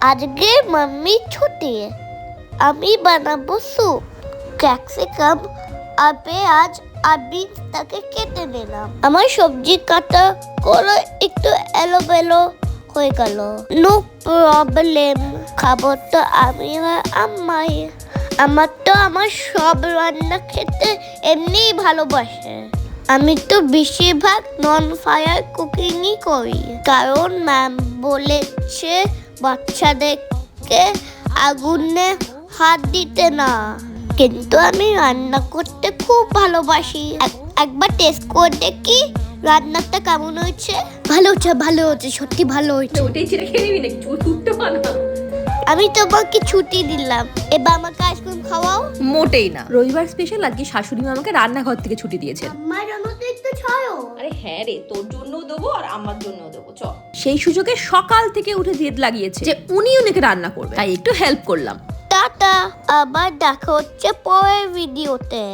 আজকে মাম্মি ছুটি, আমি বানাবো স্যুপ। ক্যাপসিকাম আর পেঁয়াজ আর বিনসটাকে কেটে নিলাম। আমার সবজি কাটা করে একটু এলোমেলো হয়ে গেল। নো প্রবলেম, খাবো তো আমি আর আম্মাই। আমার সব রান্না খেতে এমনিই ভালোবাসে। আমি তো বেশিরভাগ নন ফায়ার কুকিংই করি, কারণ ম্যাম বলেছে বাচ্চাদেরকে আগুনে হাত দিতে না। কিন্তু আমি রান্না করতে খুব ভালোবাসি। একবার টেস্ট করে দেখি রান্নাটা কেমন হয়েছে। ভালো হচ্ছে, সত্যি ভালো হয়েছে। ওটাই ছেড়ে খেয়ে নিবি নাকি? ছুটতে পানা। আমি তোমাকে ছুটি দিলাম, এবার আমাকে আইসক্রিম খাওয়াও। মোটেই না, রবিবার স্পেশাল আজকে শাশুড়ি মা আমাকে রান্নাঘর থেকে ছুটি দিয়েছেন। আমার জন্য তো একটু ছাড়ো। আরে হ্যাঁ রে, তোর জন্যও দেবো আর আমার জন্যও দেবো, চ। সেই সুযোগে সকাল থেকে উঠে জেদ লাগিয়েছে যে উনি ওনাকে রান্না করবে, তাই একটু হেল্প করলাম। টাটা, আবার দেখা হচ্ছে পরের ভিডিওতে।